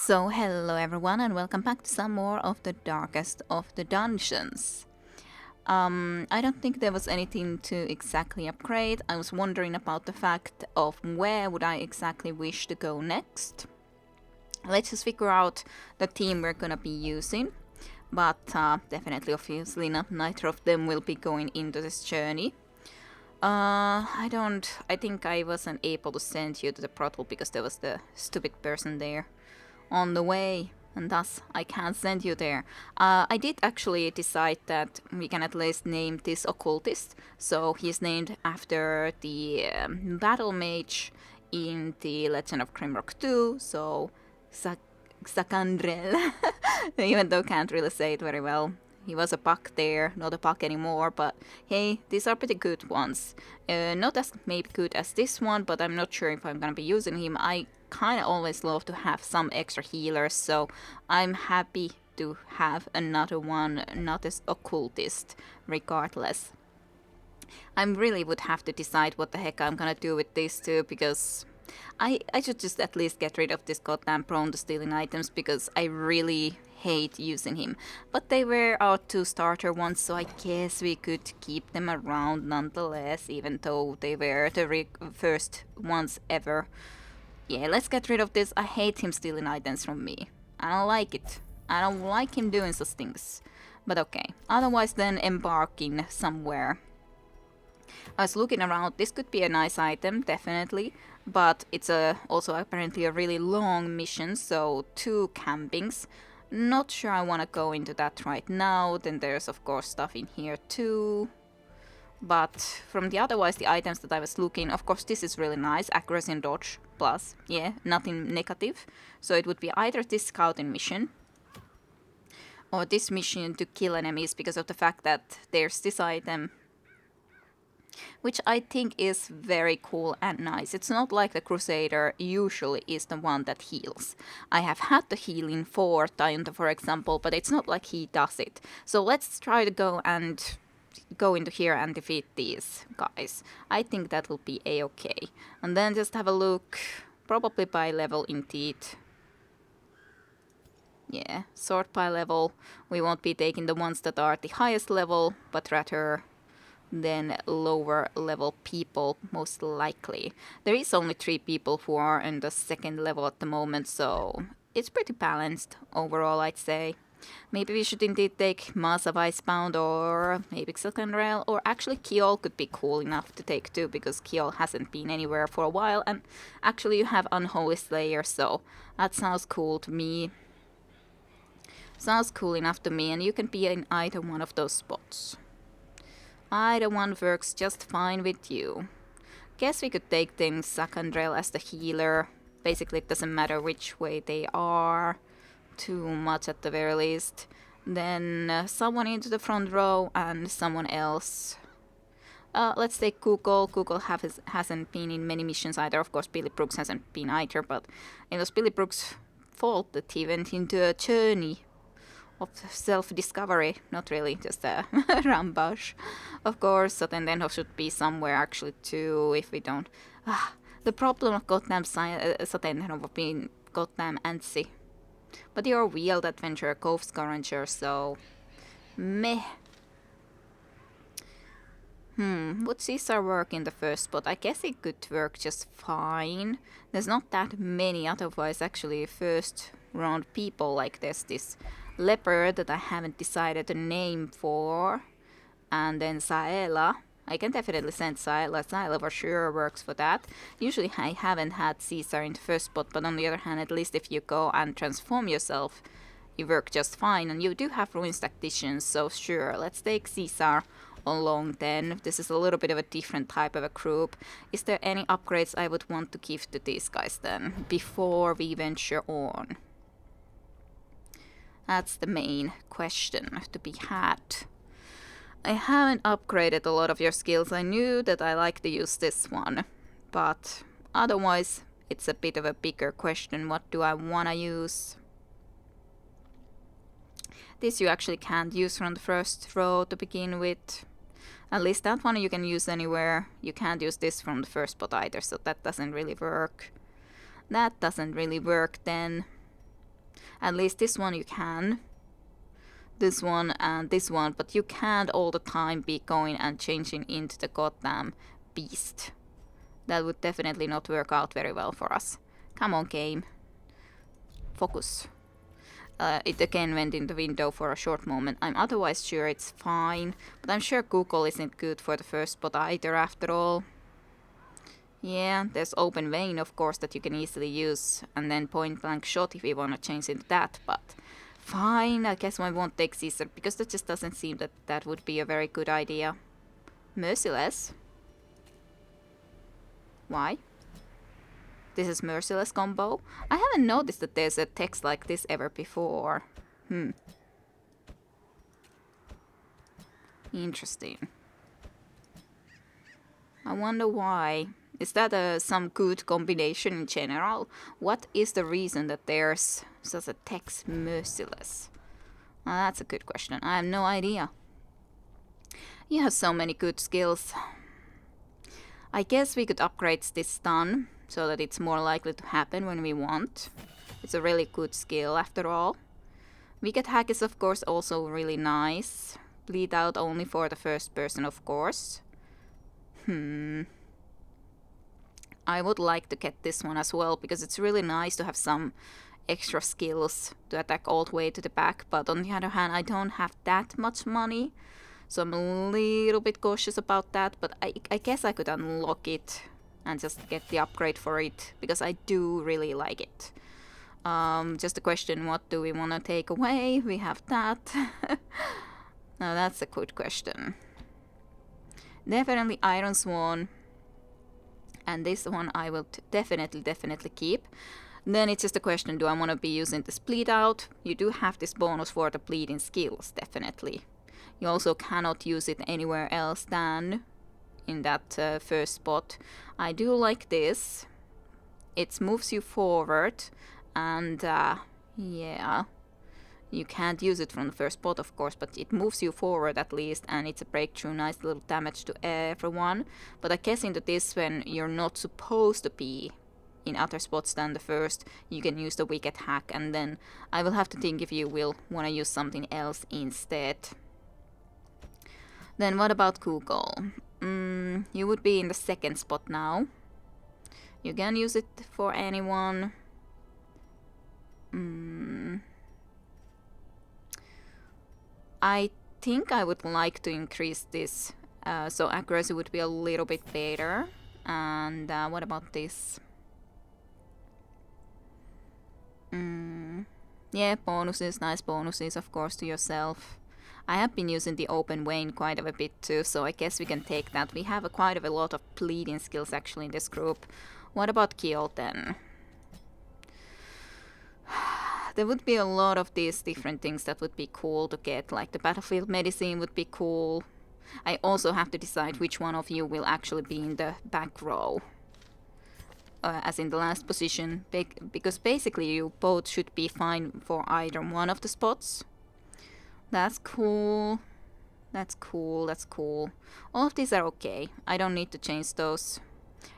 So hello everyone and welcome back to some more of the darkest of the dungeons. I don't think there was anything to exactly upgrade. I was wondering about the fact of where would I exactly wish to go next. Let's just figure out the team we're gonna be using. But definitely obviously not neither of them will be going into this journey. I think I wasn't able to send you to the brothel because there was the stupid person there on the way, and thus I can't send you there. I did actually decide that we can at least name this occultist, so he's named after the battle mage in the Legend of Grimrock 2, so Sakandrel, even though can't really say it very well. He was a puck there, not a puck anymore, but hey, these are pretty good ones. Not as maybe good as this one, but I'm not sure if I'm gonna be using him. I kind of always love to have some extra healers, so I'm happy to have another one, not as occultist, regardless. I really would have to decide what the heck I'm gonna do with these two, because I should just at least get rid of this goddamn prone to stealing items, because I really hate using him. But they were our two starter ones, so I guess we could keep them around nonetheless, even though they were the first ones ever. Yeah, let's get rid of this. I hate him stealing items from me. I don't like it. I don't like him doing such things. But okay. Otherwise then embarking somewhere. I was looking around. This could be a nice item, definitely. But it's also apparently a really long mission, so 2 campings. Not sure I want to go into that right now. Then there's of course stuff in here too. But from the otherwise the items that I was looking, of course this is really nice, accuracy and dodge plus, yeah, nothing negative. So it would be either this scouting mission or this mission to kill enemies, because of the fact that there's this item which I think is very cool and nice. It's not like the Crusader usually is the one that heals. I have had the healing for Tayunta, for example, but it's not like he does it. So let's try to go into here and defeat these guys. I think that will be a-okay. And then just have a look, probably by level indeed. Yeah, sort by level. We won't be taking the ones that are the highest level, but rather than lower level people, most likely. There is only 3 people who are in the 2nd level at the moment, so it's pretty balanced overall, I'd say. Maybe we should indeed take Mass of Icebound or maybe Silkenrail, or actually Kiol could be cool enough to take too, because Kiol hasn't been anywhere for a while, and actually you have Unholy Slayer, so that sounds cool to me. Sounds cool enough to me, and you can be in either one of those spots. Either one works just fine with you. Guess we could take things Sakandrel as the healer. Basically it doesn't matter which way they are too much at the very least. Then someone into the front row and someone else. Let's take Google. Google hasn't been in many missions either. Of course, Billy Brooks hasn't been either, but it was Billy Brooks' fault that he went into a journey of self-discovery. Not really, just a rambush. Of course, Satendenhof should be somewhere actually too, if we don't... the problem of goddamn Satendenhof of being goddamn antsy. But you're a wheeled adventurer, Cove Scavenger, so... meh. Would Caesar work in the first spot? I guess it could work just fine. There's not that many otherwise actually first round people, like there's this leopard that I haven't decided a name for. And then Saela. I can definitely send Saela. Saela for sure works for that. Usually I haven't had Caesar in the first spot, but on the other hand, at least if you go and transform yourself, you work just fine. And you do have Ruins Tacticians, so sure, let's take Caesar along then. This is a little bit of a different type of a group. Is there any upgrades I would want to give to these guys then, before we venture on? That's the main question to be had. I haven't upgraded a lot of your skills. I knew that I like to use this one, but otherwise it's a bit of a bigger question. What do I want to use? This you actually can't use from the first row to begin with. At least that one you can use anywhere. You can't use this from the first spot either, so that doesn't really work. That doesn't really work then. At least this one you can. This one and this one, but you can't all the time be going and changing into the goddamn beast. That would definitely not work out very well for us. Come on, game. Focus. It again went in the window for a short moment. I'm otherwise sure it's fine, but I'm sure Google isn't good for the first spot either after all. Yeah, there's open vein of course that you can easily use, and then point blank shot if we want to change into that, but fine, I guess I won't take Caesar because that just doesn't seem that that would be a very good idea. Merciless? Why? This is merciless combo? I haven't noticed that there's a text like this ever before. Interesting. I wonder why. Is that some good combination in general? What is the reason that there's such a text merciless? Well, that's a good question. I have no idea. You have so many good skills. I guess we could upgrade this stun so that it's more likely to happen when we want. It's a really good skill after all. Wicked hack is of course also really nice. Bleed out only for the first person of course. I would like to get this one as well because it's really nice to have some extra skills to attack all the way to the back, but on the other hand I don't have that much money, so I'm a little bit cautious about that, but I guess I could unlock it and just get the upgrade for it because I do really like it. Just a question, what do we want to take away? We have that. Now that's a good question. Definitely Iron Swan. And this one I will definitely keep. Then it's just a question, do I want to be using this bleed out? You do have this bonus for the bleeding skills, definitely. You also cannot use it anywhere else than in that first spot. I do like this. It moves you forward, and yeah, you can't use it from the first spot of course, but it moves you forward at least, and it's a breakthrough, nice little damage to everyone. But I guess into this, when you're not supposed to be in other spots than the first, you can use the wicked hack, and then I will have to think if you will want to use something else instead. Then what about Google? You would be in the second spot now. You can use it for anyone. I think I would like to increase this, so accuracy would be a little bit better. And what about this? Yeah, bonuses, nice bonuses of course to yourself. I have been using the open vein quite a bit too, so I guess we can take that. We have quite a lot of bleeding skills actually in this group. What about Kill then? There would be a lot of these different things that would be cool to get, like the battlefield medicine would be cool. I also have to decide which one of you will actually be in the back row. As in the last position, because basically you both should be fine for either one of the spots. That's cool. That's cool, that's cool. All of these are okay. I don't need to change those.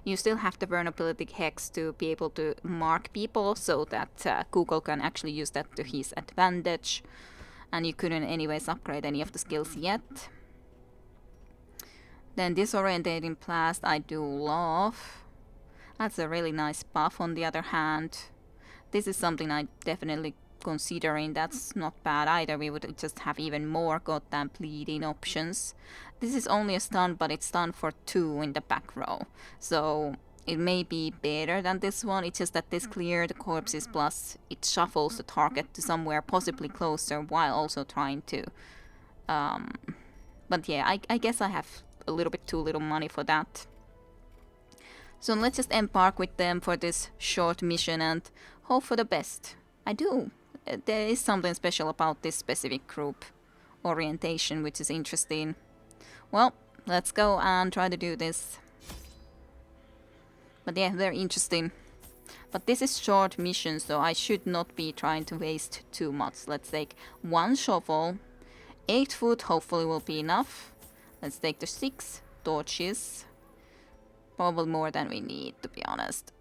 You still have the vulnerability hex to be able to mark people so that Google can actually use that to his advantage. And you couldn't anyways upgrade any of the skills yet. Then disorientating blast I do love. That's a really nice buff on the other hand. This is something I definitely considering. That's not bad either. We would just have even more goddamn bleeding options. This is only a stun, but it's stun for 2 in the back row. So it may be better than this one. It's just that this clear the corpses plus it shuffles the target to somewhere possibly closer while also trying to. But yeah, I guess I have a little bit too little money for that. So let's just embark with them for this short mission and hope for the best. I do. There is something special about this specific group orientation, which is interesting. Well, let's go and try to do this. But yeah, very interesting. But this is short mission, so I should not be trying to waste too much. Let's take 1 shovel. 8 foot hopefully will be enough. Let's take the 6 torches. Probably more than we need, to be honest.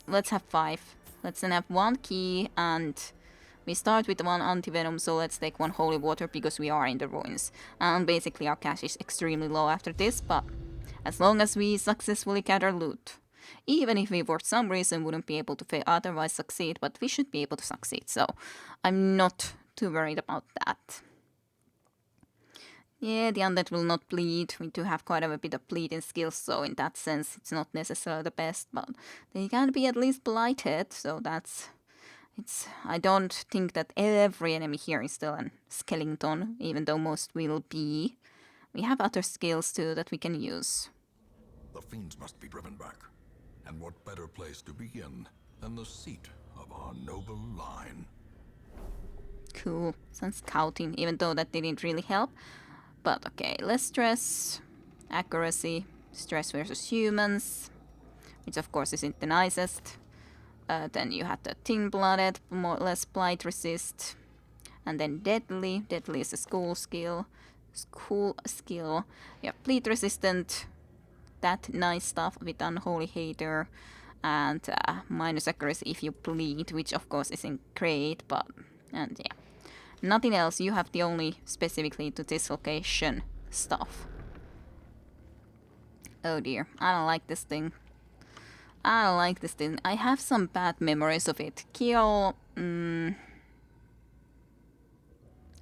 Let's have 5. Let's then have 1 key and We start with one anti-venom, so let's take one holy water because we are in the ruins. And basically our cash is extremely low after this, but as long as we successfully gather loot. Even if we for some reason wouldn't be able to otherwise succeed, but we should be able to succeed, so I'm not too worried about that. Yeah, the undead will not bleed. We do have quite a bit of bleeding skills, so in that sense it's not necessarily the best, but they can be at least blighted, so that's... I don't think that every enemy here is still a skeleton, even though most will be. We have other skills too that we can use. The fiends must be driven back. And what better place to begin than the seat of our noble line? Cool. Some scouting, even though that didn't really help. But okay, less stress, accuracy, stress versus humans, which of course isn't the nicest. Then you had the thin-blooded, more less blight resist, and then deadly. Deadly is a school skill. Yeah, bleed resistant. That nice stuff with unholy hater, and minus accuracy if you bleed, which of course isn't great, but and yeah. Nothing else, you have the only specifically to this location stuff. Oh dear, I don't like this thing. I have some bad memories of it. Kill...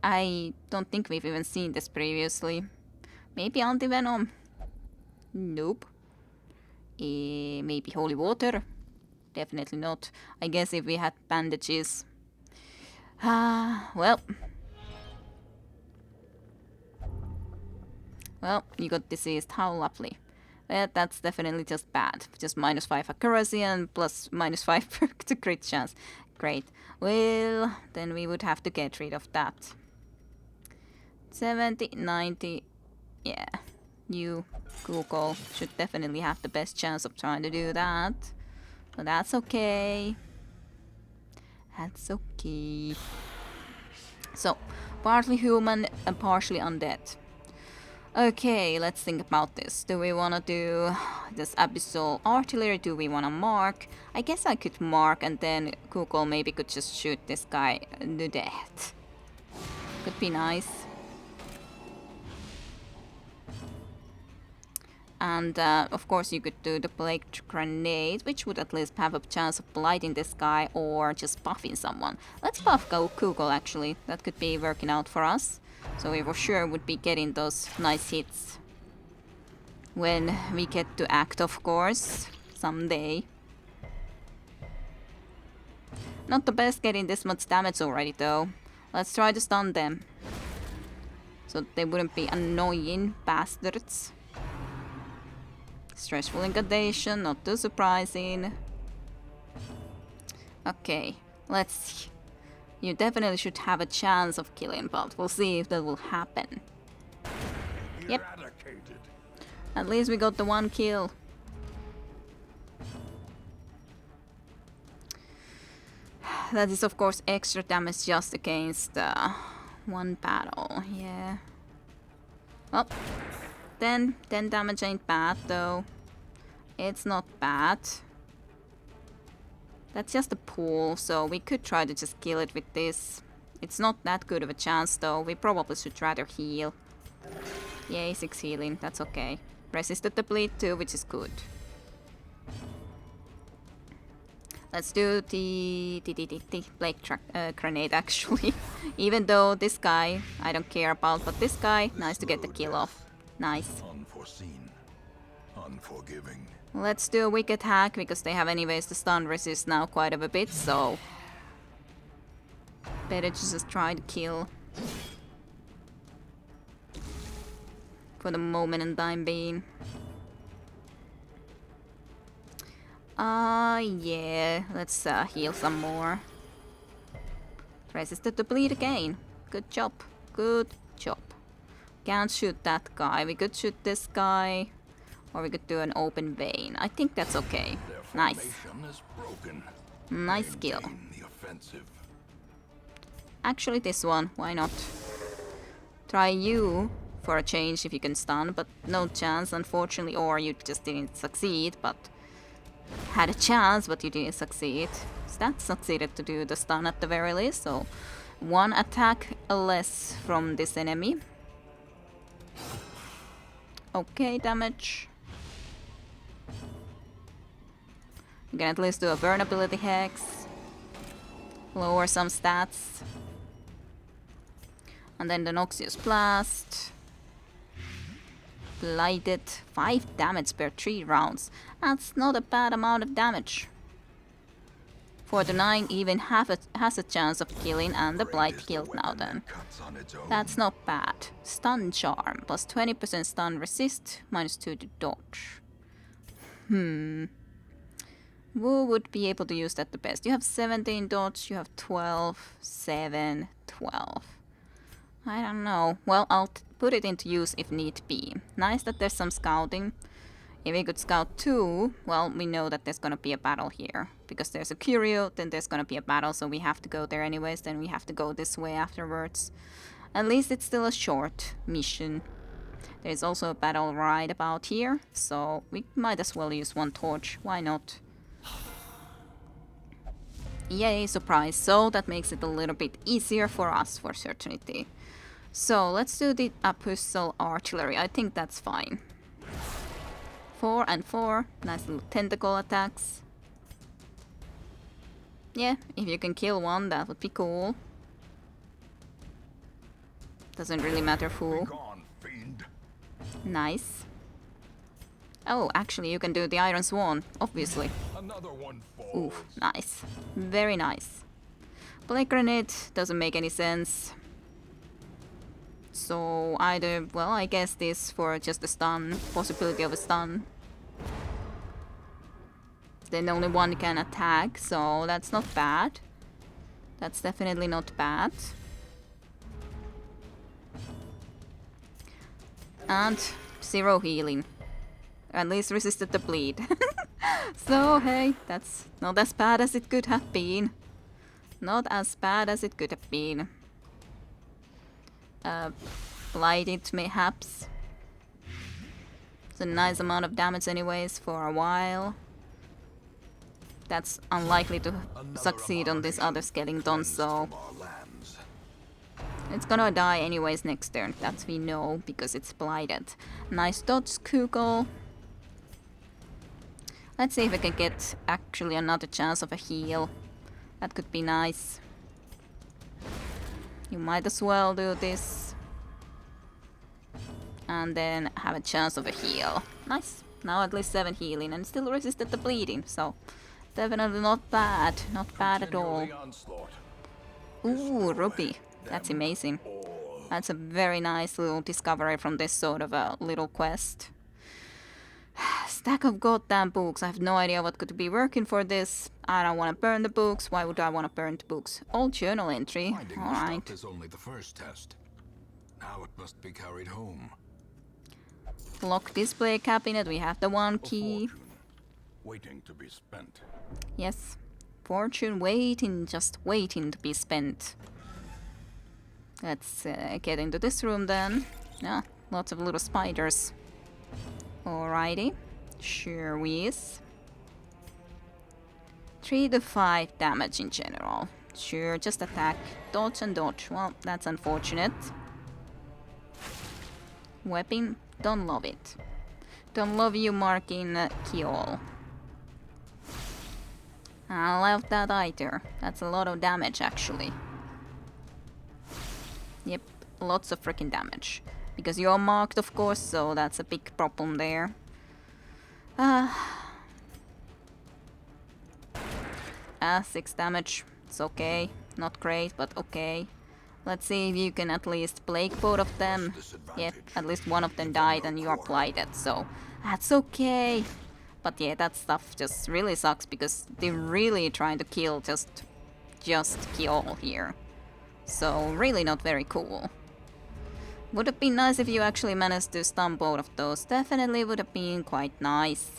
I don't think we've even seen this previously. Maybe anti-venom? Nope. Maybe holy water? Definitely not. I guess if we had bandages... well, you got diseased. How lovely. That's definitely just bad. Just -5 accuracy and plus -5 to crit chance. Great. Well, then we would have to get rid of that. 70, 90. Yeah. You, Google, should definitely have the best chance of trying to do that. But that's okay. That's okay. So, partly human and partially undead. Okay, let's think about this. Do we want to do this abyssal artillery? Do we want to mark? I guess I could mark and then Google maybe could just shoot this guy to death. Could be nice. And of course you could do the plague grenade, which would at least have a chance of blighting this guy or just buffing someone. Let's buff Google actually, that could be working out for us. So we for sure would be getting those nice hits. When we get to act, of course, someday. Not the best getting this much damage already though. Let's try to stun them. So they wouldn't be annoying bastards. Stressful incandescent, not too surprising. Okay, let's see. You definitely should have a chance of killing, but we'll see if that will happen. Yep. At least we got the one kill. That is of course extra damage just against one battle, yeah. Well, 10 damage ain't bad though. It's not bad. That's just a pool, so we could try to just kill it with this. It's not that good of a chance though, we probably should rather heal. Yay, 6 healing, that's okay. Resisted the bleed too, which is good. Let's do the plague grenade actually. Even though this guy I don't care about, but this guy, nice to get the kill off. Nice. Unforeseen, unforgiving. Let's do a wicked hack because they have anyways the stun resist now quite a bit, so better to just try to kill for the moment and time being. Yeah, let's heal some more. Resisted the bleed again. Good job. Good job. Can't shoot that guy. We could shoot this guy. Or we could do an open vein. I think that's okay. Nice. Nice kill. Actually this one, why not? Try you for a change if you can stun, but no chance unfortunately, or you just didn't succeed, but had a chance but you didn't succeed. That succeeded to do the stun at the very least, so 1 attack less from this enemy. Okay, damage. You can at least do a burn ability hex. Lower some stats. And then the Noxious Blast. Blighted. 5 damage per 3 rounds. That's not a bad amount of damage. 4 to 9 even has a chance of killing, and the Blight killed now then. That's not bad. Stun Charm. Plus 20% stun resist. Minus 2 to dodge. Who would be able to use that the best? You have 17 dodge, you have 12, 7, 12. I don't know. Well, I'll put it into use if need be. Nice that there's some scouting. If we could scout 2, well, we know that there's gonna be a battle here. Because there's a curio, then there's gonna be a battle, so we have to go there anyways, then we have to go this way afterwards. At least it's still a short mission. There's also a battle right about here, so we might as well use 1 torch. Why not? Yay, surprise. So that makes it a little bit easier for us for certainty. So let's do the Apostle Artillery. I think that's fine. 4 and 4. Nice little tentacle attacks. Yeah, if you can kill one, that would be cool. Doesn't really matter who. Nice. Oh, actually you can do the Iron Swan, obviously. Ooh, nice. Very nice. Blade Grenade doesn't make any sense. So either, well, I guess this for just a stun, possibility of a stun. Then only one can attack, so that's not bad. That's definitely not bad. And 0 healing. At least resisted the bleed. So hey, that's not as bad as it could have been. Not as bad as it could have been. Blighted mayhaps. It's a nice amount of damage anyways for a while. That's unlikely to succeed on this other skeleton, so it's gonna die anyways next turn, that we know, because it's blighted. Nice dodge, Kugel. Let's see if I can get actually another chance of a heal. That could be nice. You might as well do this. And then have a chance of a heal. Nice. Now at least 7 healing and still resisted the bleeding, so definitely not bad. Not bad at all. Ooh, Ruby. That's amazing. That's a very nice little discovery from this sort of a little quest. Stack of goddamn books. I have no idea what could be working for this. I don't want to burn the books. Why would I want to burn the books? Old journal entry. Alright. Is only the first test. Now it must be carried home. Lock display cabinet. We have the 1 key. Waiting to be spent. Yes. Fortune waiting, just waiting to be spent. Let's get into this room then. Yeah, lots of little spiders. Alrighty. Sure is. 3 to 5 damage in general. Sure, just attack. Dodge and dodge. Well, that's unfortunate. Weapon. Don't love it. Don't love you marking Kiol. I love that either. That's a lot of damage actually. Yep, lots of freaking damage. Because you're marked, of course, so that's a big problem there. 6 damage. It's okay. Not great, but okay. Let's see if you can at least plague both of them. Yep, at least one of them died and you are blighted, so that's okay. But yeah, that stuff just really sucks because they're really trying to kill just kill here. So really not very cool. Would have been nice if you actually managed to stun both of those. Definitely would have been quite nice.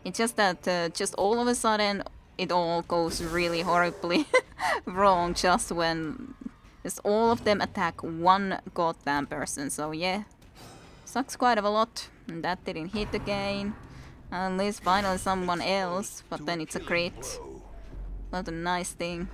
It's just that just all of a sudden it all goes really horribly wrong just when just all of them attack one goddamn person. So yeah, sucks quite a lot. And that didn't hit again. At least finally someone else, but then it's a crit. What a nice thing.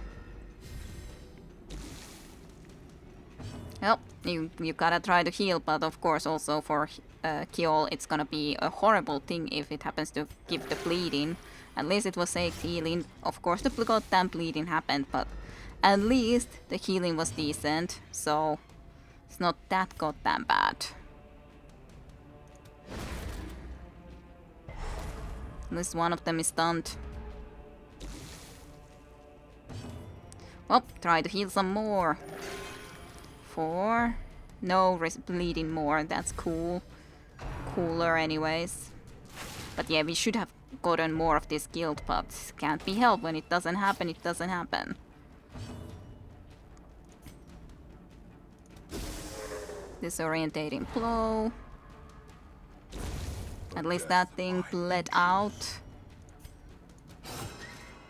Well, you gotta try to heal, but of course also for Kiol it's gonna be a horrible thing if it happens to give the bleeding. At least it was safe healing. Of course the goddamn bleeding happened, but at least the healing was decent, so it's not that goddamn bad. At least one of them is stunned. Well, try to heal some more. 4. No, bleeding more. That's cool. Cooler anyways. But yeah, we should have gotten more of this guild, but can't be helped. When it doesn't happen, it doesn't happen. Disorientating blow. At least that thing bled out.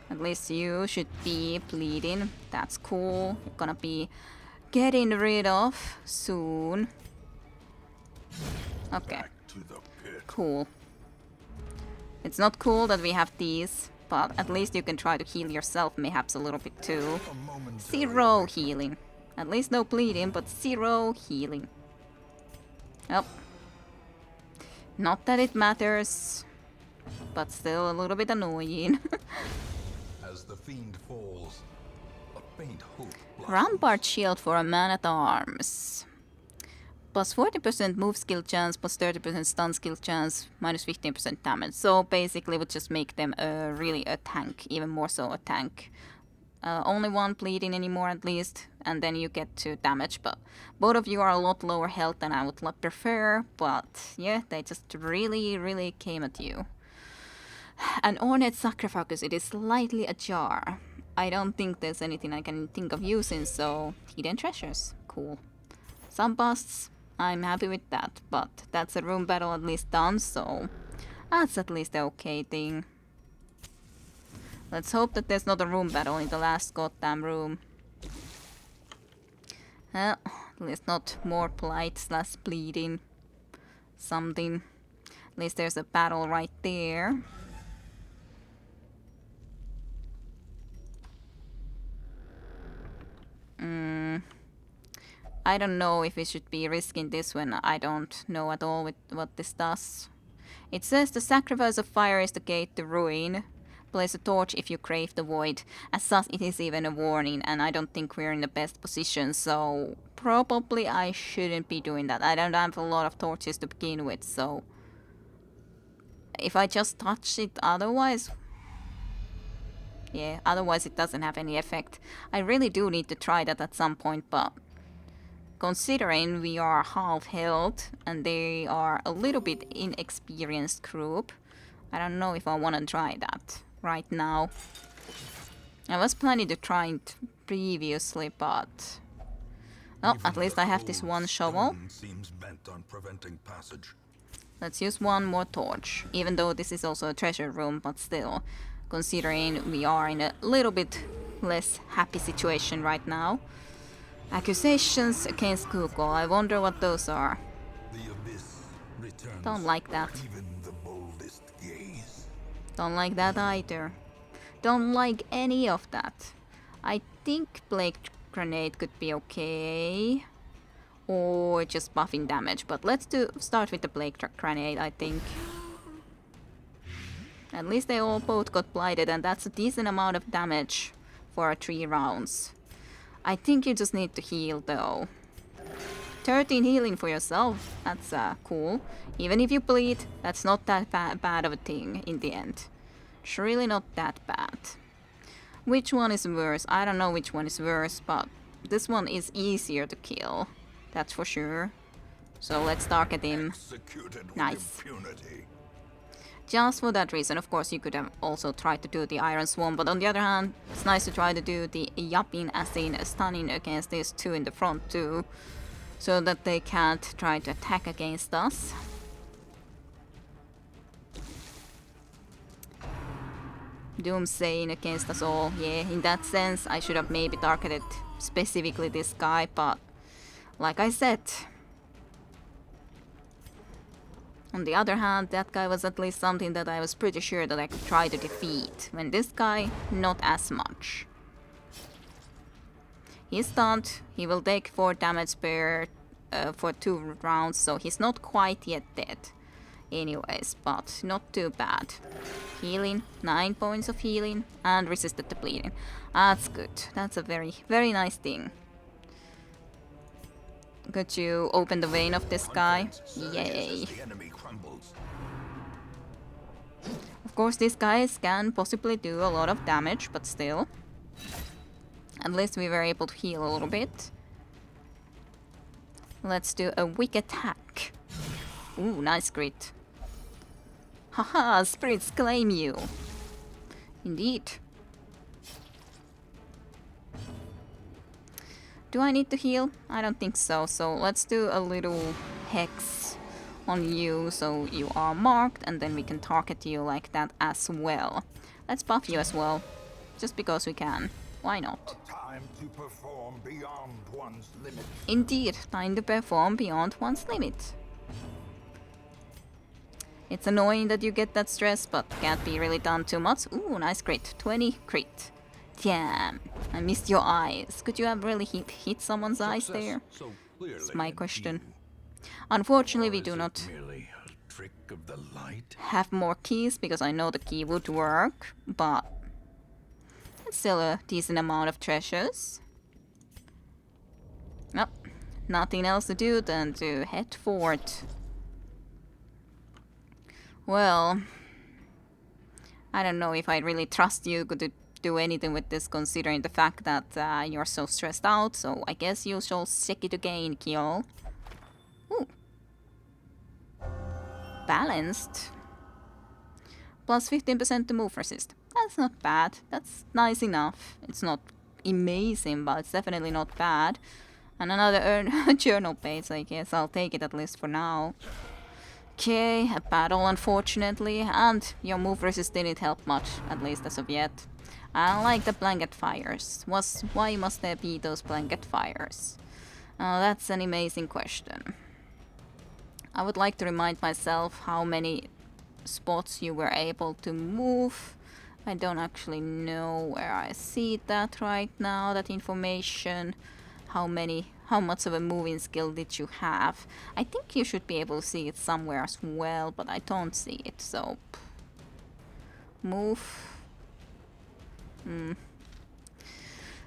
At least you should be bleeding. That's cool. You're gonna be getting rid of soon. Okay. Cool. It's not cool that we have these, but at least you can try to heal yourself mayhaps a little bit too. 0 healing. At least no bleeding, but 0 healing. Oh. Not that it matters, but still a little bit annoying. As the fiend falls, a faint hope blossoms. Rampart shield for a man-at-arms. Plus 40% move skill chance, plus 30% stun skill chance, minus 15% damage. So basically would just make them really a tank, even more so a tank. Only 1 bleeding anymore at least, and then you get 2 damage. But both of you are a lot lower health than I would prefer, but yeah, they just really came at you. An ornate sarcophagus, it is slightly ajar. I don't think there's anything I can think of using, so hidden treasures, cool. Some busts, I'm happy with that, but that's a room battle at least done, so that's at least the okay thing. Let's hope that there's not a room battle in the last goddamn room. Well, at least not more plight / bleeding. Something. At least there's a battle right there. I don't know if we should be risking this when I don't know at all what this does. It says the sacrifice of fire is the gate to ruin. Place a torch if you crave the void. As such, it is even a warning, and I don't think we're in the best position, so probably I shouldn't be doing that. I don't have a lot of torches to begin with, so if I just touch it otherwise... Yeah, otherwise it doesn't have any effect. I really do need to try that at some point, but considering we are half health and they are a little bit inexperienced group, I don't know if I want to try that right now. I was planning to try it previously, but well, at least I have this one shovel. Seems bent on preventing passage. Let's use one more torch, even though this is also a treasure room, but still, considering we are in a little bit less happy situation right now. Accusations against Google, I wonder what those are. The abyss returns. Don't like that. Even the boldest gaze. Don't like that either. Don't like any of that. I think Plague Grenade could be okay. Or just buffing damage, but let's start with the Plague Grenade, I think. At least they all both got blighted, and that's a decent amount of damage for 3 rounds. I think you just need to heal though. 13 healing for yourself, that's cool. Even if you bleed, that's not that bad of a thing in the end. It's really not that bad. Which one is worse? I don't know which one is worse, but this one is easier to kill. That's for sure. So let's target him. Nice. Just for that reason, of course, you could have also tried to do the Iron Swarm, but on the other hand, it's nice to try to do the Yapping, as in stunning against these 2 in the front too, so that they can't try to attack against us. Doomsaying against us all. Yeah, in that sense, I should have maybe targeted specifically this guy, but like I said, On the other hand, that guy was at least something that I was pretty sure that I could try to defeat. When this guy, not as much. He's stunned. He will take 4 damage per for 2 rounds, so he's not quite yet dead. Anyways, but not too bad. Healing, 9 points of healing, and resisted the bleeding. That's good. That's a very, very nice thing. Could you open the vein of this guy? Yay. Of course, these guys can possibly do a lot of damage, but still. At least we were able to heal a little bit. Let's do a weak attack. Ooh, nice crit. Haha, spirits claim you. Indeed. Do I need to heal? I don't think so. So let's do a little hex on you so you are marked, and then we can target you like that as well. Let's buff you as well, just because we can. Why not? Time to perform beyond one's limit. Indeed, time to perform beyond one's limit. It's annoying that you get that stress, but can't be really done too much. Ooh, nice crit. 20 crit. Damn, I missed your eyes. Could you have really hit someone's eyes there? That's my question. Unfortunately, we do not have more keys, because I know the key would work, but it's still a decent amount of treasures. Nope, nothing else to do than to head forward. Well, I don't know if I really trust you to do anything with this, considering the fact that you're so stressed out, so I guess you shall check it again, Kyo. Ooh. Balanced. Plus 15% to move resist. That's not bad. That's nice enough. It's not amazing, but it's definitely not bad. And another journal page, I guess. I'll take it at least for now. Okay, a battle unfortunately, and your move resist didn't help much, at least as of yet. I don't like the blanket fires. Why must there be those blanket fires? That's an amazing question. I would like to remind myself how many spots you were able to move. I don't actually know where I see that right now, that information. How much of a moving skill did you have? I think you should be able to see it somewhere as well, but I don't see it, so... Move...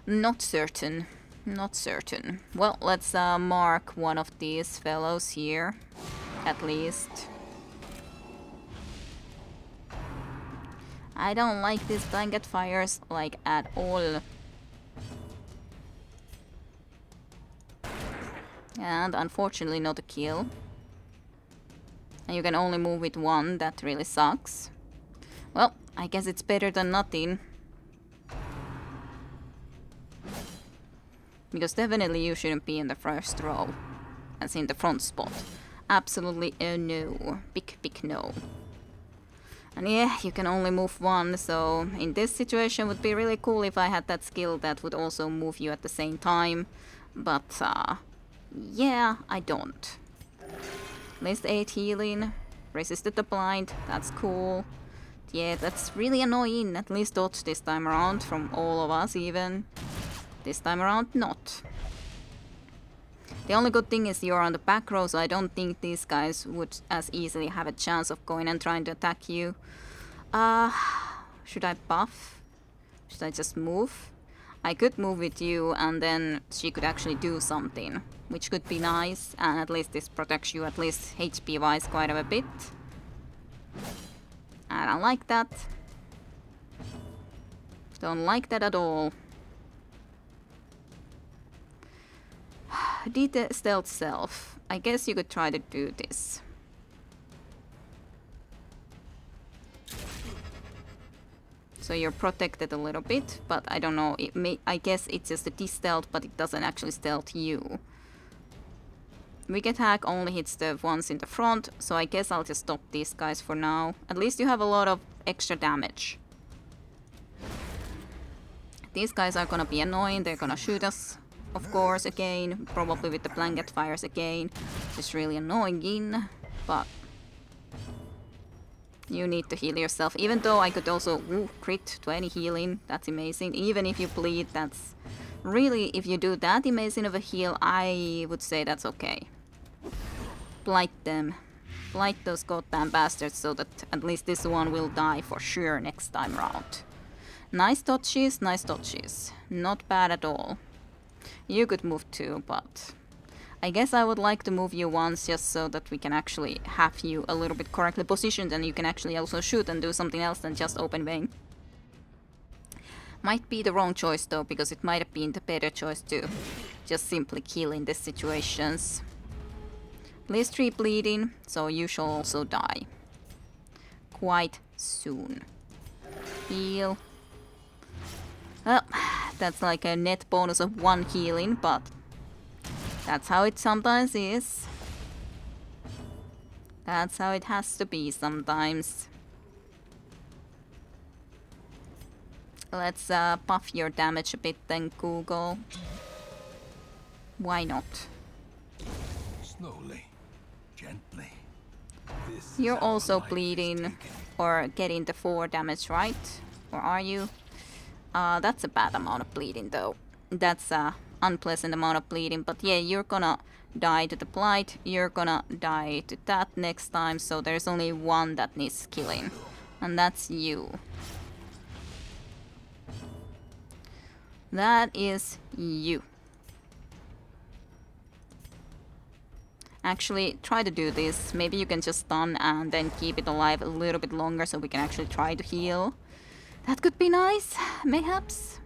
Not certain. Not certain. Well, let's mark one of these fellows here, at least. I don't like these blanket fires, like, at all. And unfortunately not a kill. And you can only move with one, that really sucks. Well, I guess it's better than nothing. Because definitely you shouldn't be in the first row, as in the front spot. Absolutely a no. Big no. And yeah, you can only move one, so in this situation would be really cool if I had that skill that would also move you at the same time. But yeah, I don't. List 8 healing, resisted the blind, that's cool. Yeah, that's really annoying, at least dodge this time around, from all of us even. This time around, not. The only good thing is you're on the back row, so I don't think these guys would as easily have a chance of going and trying to attack you. Should I buff? Should I just move? I could move with you, and then she could actually do something, which could be nice, and at least this protects you, at least HP-wise, quite a bit. I don't like that. Don't like that at all. Stealth self. I guess you could try to do this. So you're protected a little bit, but I don't know. I guess it's just a de-stealth, but it doesn't actually stealth you. Weak attack only hits the ones in the front, so I guess I'll just stop these guys for now. At least you have a lot of extra damage. These guys are gonna be annoying. They're gonna shoot us. Of course, again, probably with the blanket fires again. It's really annoying, but You need to heal yourself, even though I could also crit 20 healing. That's amazing. Even if you bleed, that's really, if you do that amazing of a heal, I would say that's okay. Blight them. Blight those goddamn bastards so that at least this one will die for sure next time round. Nice dodges, nice dodges. Not bad at all. You could move too, but I guess I would like to move you once just so that we can actually have you a little bit correctly positioned and you can actually also shoot and do something else than just open vein. Might be the wrong choice though, because it might have been the better choice to just simply kill in these situations. At least 3 bleeding, so you shall also die. Quite soon. Heal. Well, that's like a net bonus of 1 healing, but that's how it sometimes is. That's how it has to be sometimes. Let's buff your damage a bit then, Google. Why not? Slowly, gently. This You're is how also life is bleeding taken. or getting the 4 damage, right? Or are you? That's a bad amount of bleeding though. That's a unpleasant amount of bleeding, but yeah, you're gonna die to the blight, you're gonna die to that next time, so there's only one that needs killing, and that's you. That is you. Actually, try to do this. Maybe you can just stun and then keep it alive a little bit longer so we can actually try to heal. That could be nice, mayhaps.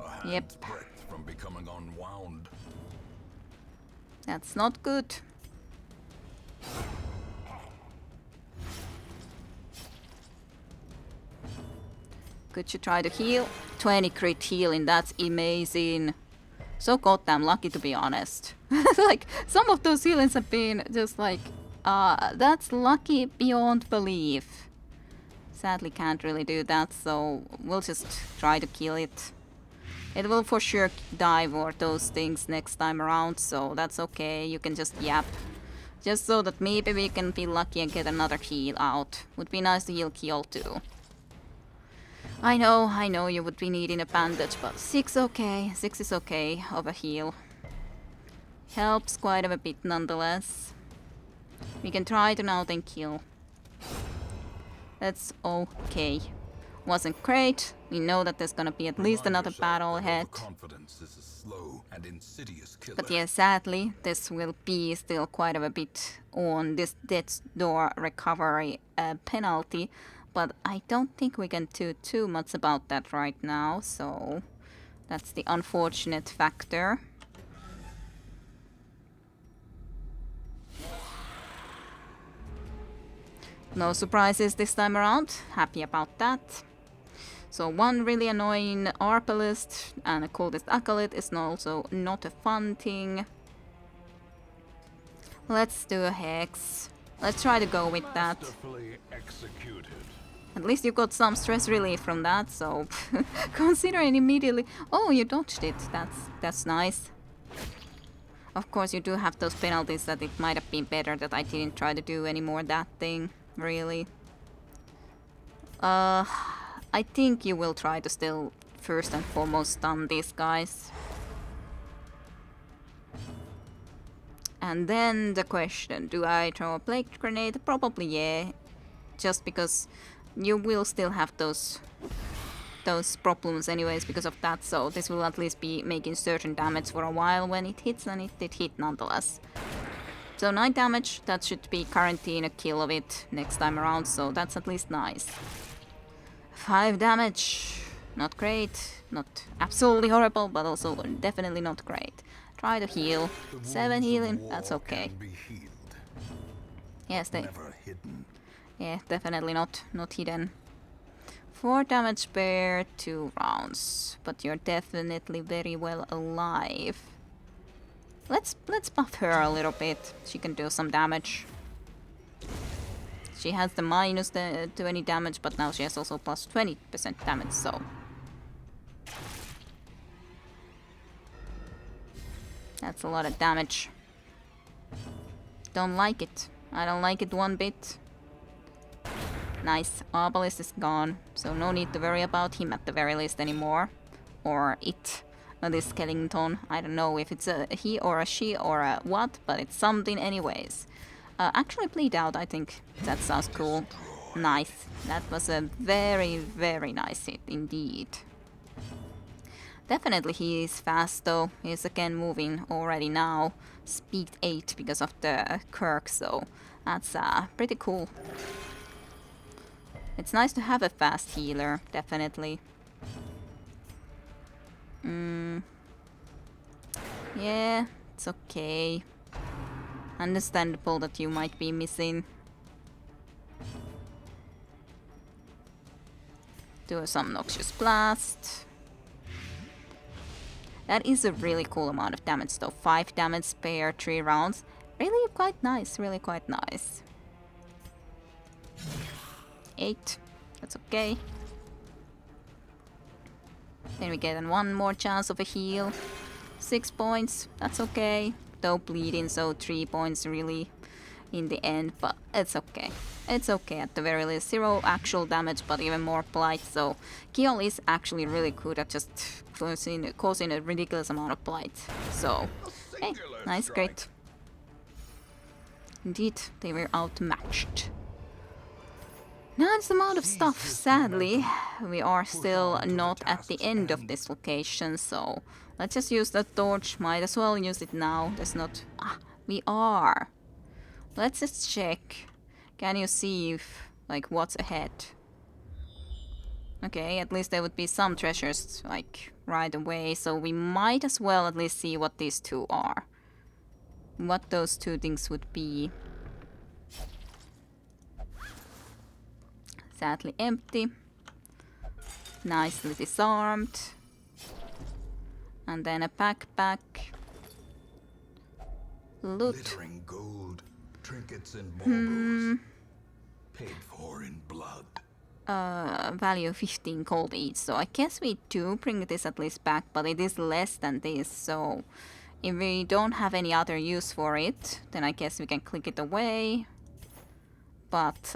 A hand's Yep. breadth from becoming unwound. That's not good. Could you try to heal? 20 crit healing, that's amazing. So goddamn lucky, to be honest. Like, some of those healings have been just like, that's lucky beyond belief. Sadly can't really do that, so we'll just try to kill it. It will for sure dive or those things next time around, so that's okay. You can just yap. Just so that maybe we can be lucky and get another heal out. Would be nice to heal Kiel too. I know you would be needing a bandage, but 6 okay. 6 is okay of a heal. Helps quite a bit nonetheless. We can try to now then kill. That's okay. Wasn't great. We know that there's gonna be at least Remind another yourself battle that ahead. overconfidence is a slow and insidious killer. But yeah, sadly, this will be still quite a bit on this death's door recovery penalty. But I don't think we can do too much about that right now, so that's the unfortunate factor. No surprises this time around. Happy about that. So one really annoying Arbalist and a Cultist Acolyte is also not a fun thing. Let's do a Hex. Let's try to go with that. Masterfully executed. At least you got some stress relief from that, so considering immediately... Oh, you dodged it. That's nice. Of course, you do have those penalties that it might have been better that I didn't try to do any more that thing, really. I think you will try to still first and foremost stun these guys. And then the question, do I throw a plague grenade? Probably yeah. Just because you will still have those problems anyways because of that, so this will at least be making certain damage for a while when it hits, and it did hit nonetheless. So 9 damage, that should be guaranteeing a kill of it next time around, so that's at least nice. 5 damage, not great, not absolutely horrible, but also definitely not great. Try to heal. 7 healing, that's okay. Can be healed, Yes, they... never hidden. Yeah, definitely not hidden. 4 damage per 2 rounds, but you're definitely very well alive. Let's buff her a little bit. She can do some damage. She has the minus to any damage, but now she has also plus 20% damage, so... That's a lot of damage. Don't like it. I don't like it one bit. Nice, Obelisk is gone, so no need to worry about him at the very least anymore. Or it. This skeleton. I don't know if it's a he or a she or a what, but it's something anyways. Actually bleed out, I think. That sounds cool. Nice. That was a very, very nice hit indeed. Definitely he is fast though. He's again moving already now. Speed 8 because of the Kirk, so that's pretty cool. It's nice to have a fast healer, definitely. Yeah, it's okay. Understandable that you might be missing. Do some Noxious Blast. That is a really cool amount of damage though. 5 damage per 3 rounds. Really quite nice, really quite nice. 8. That's okay. Then we get one more chance of a heal. 6 points. That's okay. Though bleeding, so 3 points really in the end, but it's okay. It's okay at the very least. 0 actual damage, but even more blight. So Kiol is actually really good at just causing a ridiculous amount of blight. So, hey, nice, great. Indeed, they were outmatched. Nice amount of stuff. Sadly, we are still not at the end of this location, so let's just use that torch. Might as well use it now. There's not... Ah, we are. Let's just check. Can you see if, like, what's ahead? Okay, at least there would be some treasures, like, right away, so we might as well at least see what these two are. What those two things would be. Sadly empty. Nicely disarmed. And then a backpack. Loot. Glittering gold, trinkets and baubles. Paid for in blood. Value 15 gold each, so I guess we do bring this at least back, but it is less than this, so if we don't have any other use for it, then I guess we can click it away. But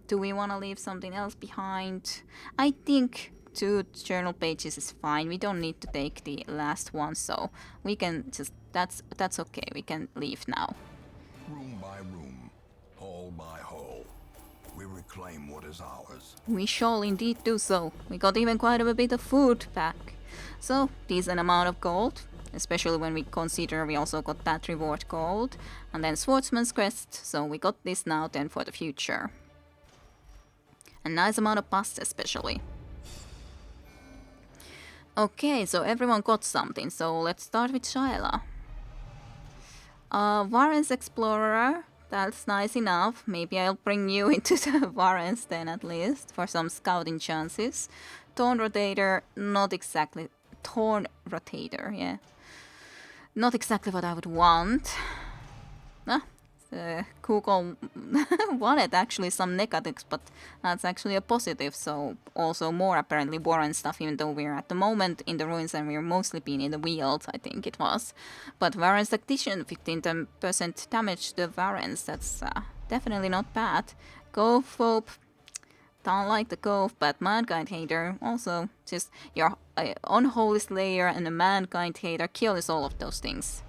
do we want to leave something else behind? I think 2 journal pages is fine. We don't need to take the last one, so we can just... That's okay. We can leave now. Room by room, hall by hall, we reclaim what is ours. We shall indeed do so. We got even quite a bit of food back. So, decent amount of gold. Especially when we consider we also got that reward gold. And then Swordsman's Crest, so we got this now then for the future. A nice amount of pasta especially. Okay, so everyone got something, so let's start with Shyla. Warren's Explorer, that's nice enough. Maybe I'll bring you into the Warrens then at least, for some scouting chances. Thorn Rotator, not exactly... Thorn Rotator, yeah. Not exactly what I would want. Google wanted actually some negatives, but that's actually a positive, so also more apparently Warren stuff, even though we're at the moment in the ruins and we're mostly being in the Weald, I think it was. But Warren's Tactician, 15% damage to the Warrens, that's definitely not bad. Gophobe, don't like the Goph, but Mankind Hater, also just your Unholy Slayer and a Mankind Hater kills all of those things.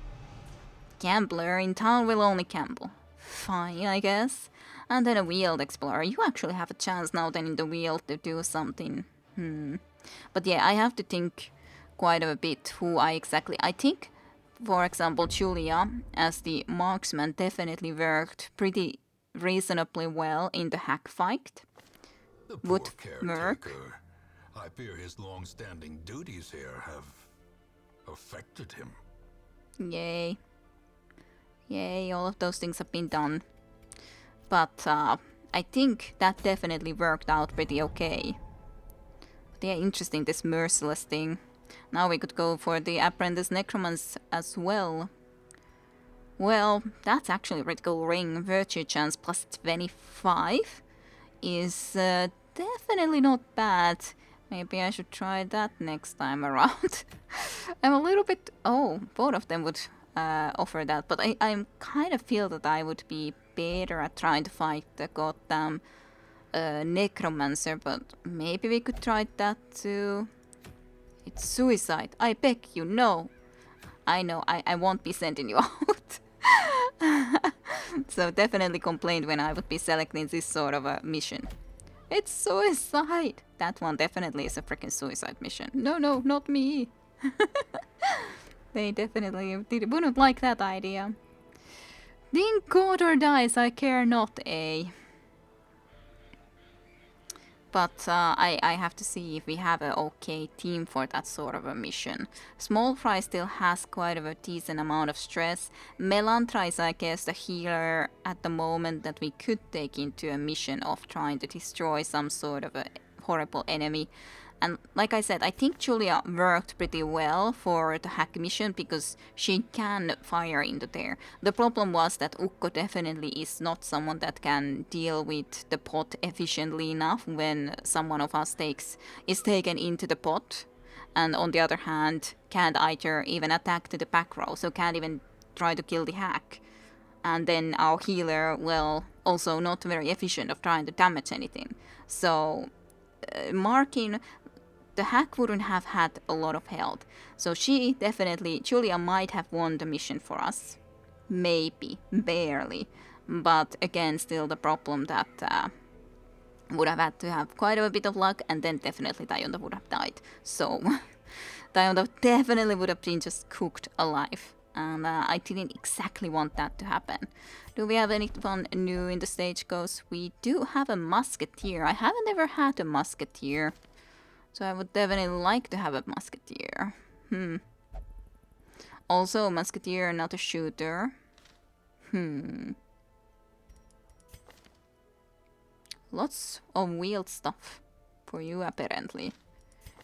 Gambler in town will only gamble. Fine, I guess. And then a Weald Explorer. You actually have a chance now then in the Weald to do something. But yeah, I have to think quite a bit who I exactly... I think, for example, Julia as the marksman definitely worked pretty reasonably well in the hack fight. The poor Would work. caretaker. I fear his long-standing duties here have affected him. Yay. Yay, all of those things have been done. But I think that definitely worked out pretty okay. But yeah, interesting, this merciless thing. Now we could go for the Apprentice Necromance as well. Well, that's actually a critical ring. Virtue chance plus 25 is definitely not bad. Maybe I should try that next time around. I'm a little bit... Oh, both of them would offer that. But I kind of feel that I would be better at trying to fight the goddamn necromancer, but maybe we could try that too. It's suicide. I beg you, no. I know, I won't be sending you out. So definitely complained when I would be selecting this sort of a mission. It's suicide! That one definitely is a freaking suicide mission. No, no, not me. They definitely wouldn't like that idea. Think God or dies, I care not, eh? But I have to see if we have an okay team for that sort of a mission. Small Fry still has quite of a decent amount of stress. Melantra is, I guess, the healer at the moment that we could take into a mission of trying to destroy some sort of a horrible enemy. And like I said, I think Julia worked pretty well for the hack mission because she can fire into there. The problem was that Ukko definitely is not someone that can deal with the pot efficiently enough when someone of us is taken into the pot. And on the other hand, can't either even attack to the back row, so can't even try to kill the hack. And then our healer, well, also not very efficient of trying to damage anything. So marking... the hack wouldn't have had a lot of health. So Julia might have won the mission for us. Maybe, barely. But again, still the problem that would have had to have quite a bit of luck, and then definitely Tayonda would have died. So Tayonda definitely would have been just cooked alive. And I didn't exactly want that to happen. Do we have anyone new in the stage goes? We do have a musketeer. I haven't ever had a musketeer. So I would definitely like to have a musketeer. Also a musketeer, not a shooter. Lots of wheeled stuff for you apparently.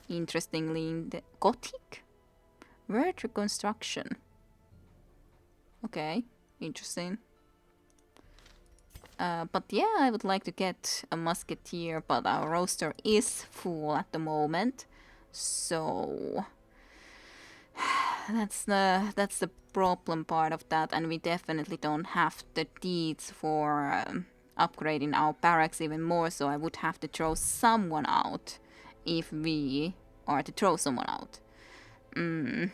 Interestingly, in the Gothic? Word reconstruction. Okay, interesting. But yeah, I would like to get a musketeer, but our roster is full at the moment. So that's the problem part of that, and we definitely don't have the deeds for upgrading our barracks even more, so I would have to throw someone out if we are to throw someone out. And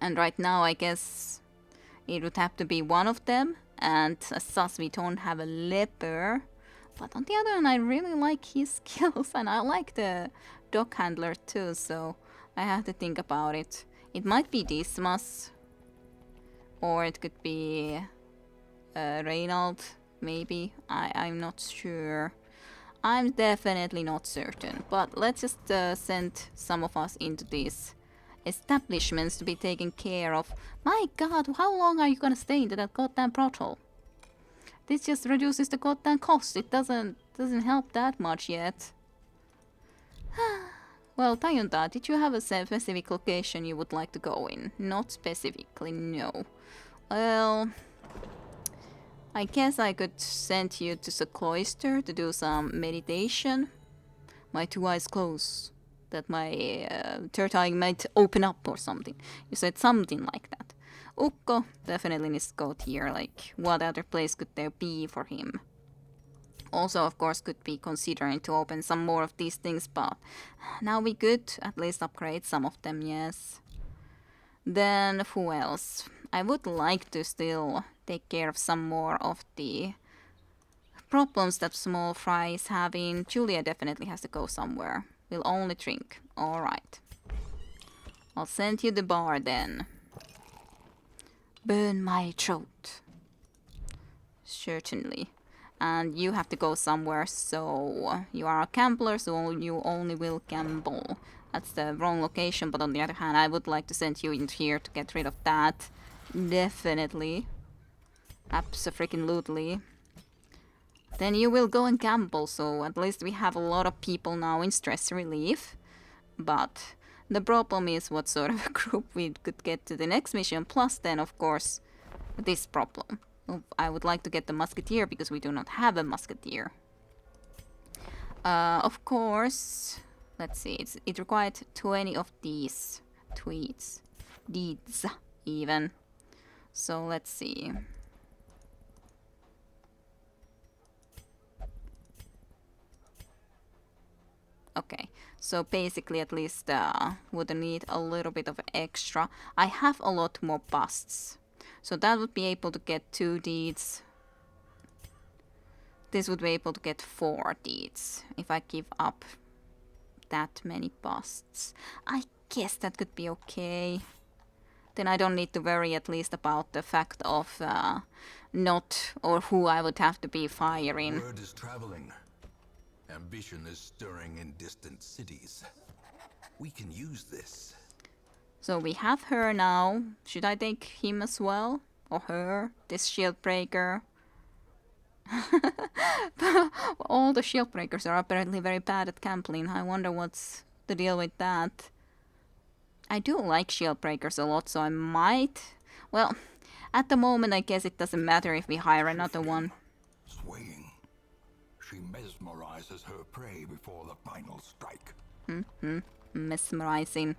right now I guess it would have to be one of them. And as such, we don't have a leper. But on the other hand, I really like his skills. And I like the dog handler too. So I have to think about it. It might be Dismas. Or it could be Reynold. Maybe. I'm not sure. I'm definitely not certain. But let's just send some of us into these establishments to be taken care of. My god, how long are you gonna stay into that goddamn brothel? This just reduces the goddamn cost. It doesn't help that much yet. Well, Tayonda, did you have a specific location you would like to go in? Not specifically, no. Well, I guess I could send you to the cloister to do some meditation. My two eyes closed. That my third eye might open up or something. You said something like that. Ukko definitely needs to go here. Like, what other place could there be for him? Also, of course, could be considering to open some more of these things, but now we could at least upgrade some of them, yes. Then, who else? I would like to still take care of some more of the problems that Small Fry is having. Julia definitely has to go somewhere. We'll only drink. Alright. I'll send you the bar then. Burn my throat. Certainly. And you have to go somewhere, so you are a gambler, so you only will gamble. That's the wrong location, but on the other hand, I would like to send you in here to get rid of that. Definitely. Abso-freaking-lutely. Then you will go and gamble, so at least we have a lot of people now in stress relief. But the problem is what sort of a group we could get to the next mission, plus then, of course, this problem. I would like to get the musketeer because we do not have a musketeer. Of course, let's see, it required 20 of these deeds even. So let's see. Okay, so basically at least would need a little bit of extra. I have a lot more busts. So that would be able to get 2 deeds. This would be able to get 4 deeds if I give up that many busts. I guess that could be okay. Then I don't need to worry at least about the fact of not or who I would have to be firing. Word is traveling. Ambition is stirring in distant cities. We can use this. So we have her now. Should I take him as well? Or her? This shield breaker? All the shield breakers are apparently very bad at gambling. I wonder what's the deal with that. I do like shield breakers a lot, so I might... Well, at the moment I guess it doesn't matter if we hire another one. Swaying. She mesmerizes her prey before the final strike. Mesmerizing.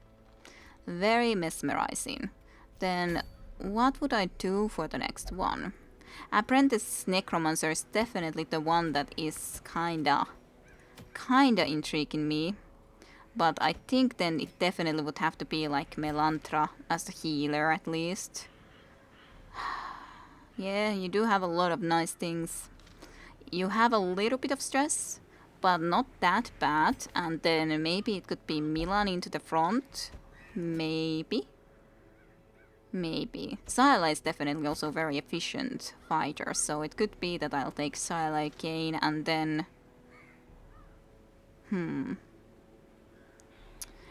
Very mesmerizing. Then what would I do for the next one? Apprentice Necromancer is definitely the one that is kinda intriguing me. But I think then it definitely would have to be like Melantra as a healer at least. Yeah, you do have a lot of nice things. You have a little bit of stress, but not that bad. And then maybe it could be Milan into the front. Maybe. Syla is definitely also a very efficient fighter, so it could be that I'll take Syla again and then...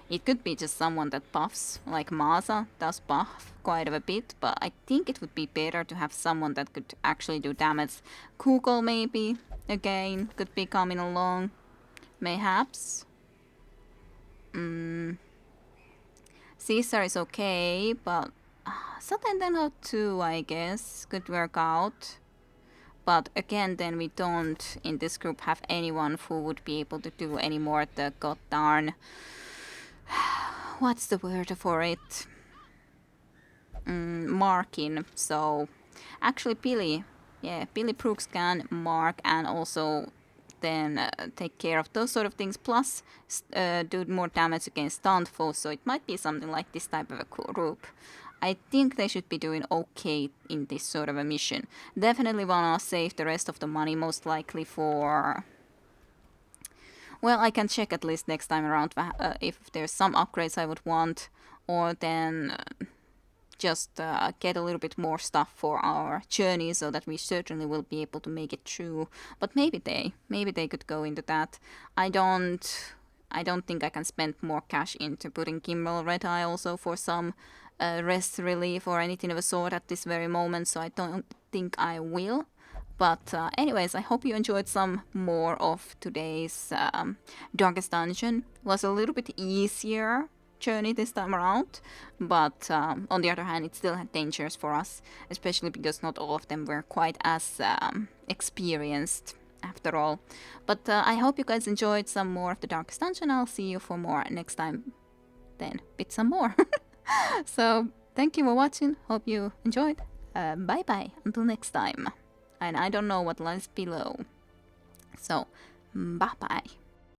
It could be just someone that buffs, like Masa does buff quite a bit, but I think it would be better to have someone that could actually do damage. Kugel maybe, again, could be coming along. Mayhaps. Caesar is okay, but Satandenho 2, I guess, could work out. But again, then we don't, in this group, have anyone who would be able to do any more the god darn... What's the word for it? Marking. So, actually Billy Brooks can mark and also then take care of those sort of things, plus do more damage against stunned foes, so it might be something like this type of a group. I think they should be doing okay in this sort of a mission. Definitely wanna save the rest of the money, most likely for... Well, I can check at least next time around if there's some upgrades I would want, or then just get a little bit more stuff for our journey so that we certainly will be able to make it through. But maybe they could go into that. I don't think I can spend more cash into putting Kimrel Red Eye also for some rest relief or anything of a sort at this very moment, so I don't think I will. But anyways, I hope you enjoyed some more of today's Darkest Dungeon. It was a little bit easier journey this time around, but on the other hand, it still had dangers for us, especially because not all of them were quite as experienced after all. But I hope you guys enjoyed some more of the Darkest Dungeon. I'll see you for more next time, then with some more. So, thank you for watching. Hope you enjoyed. Bye bye. Until next time. And I don't know what lies below. So, bye bye.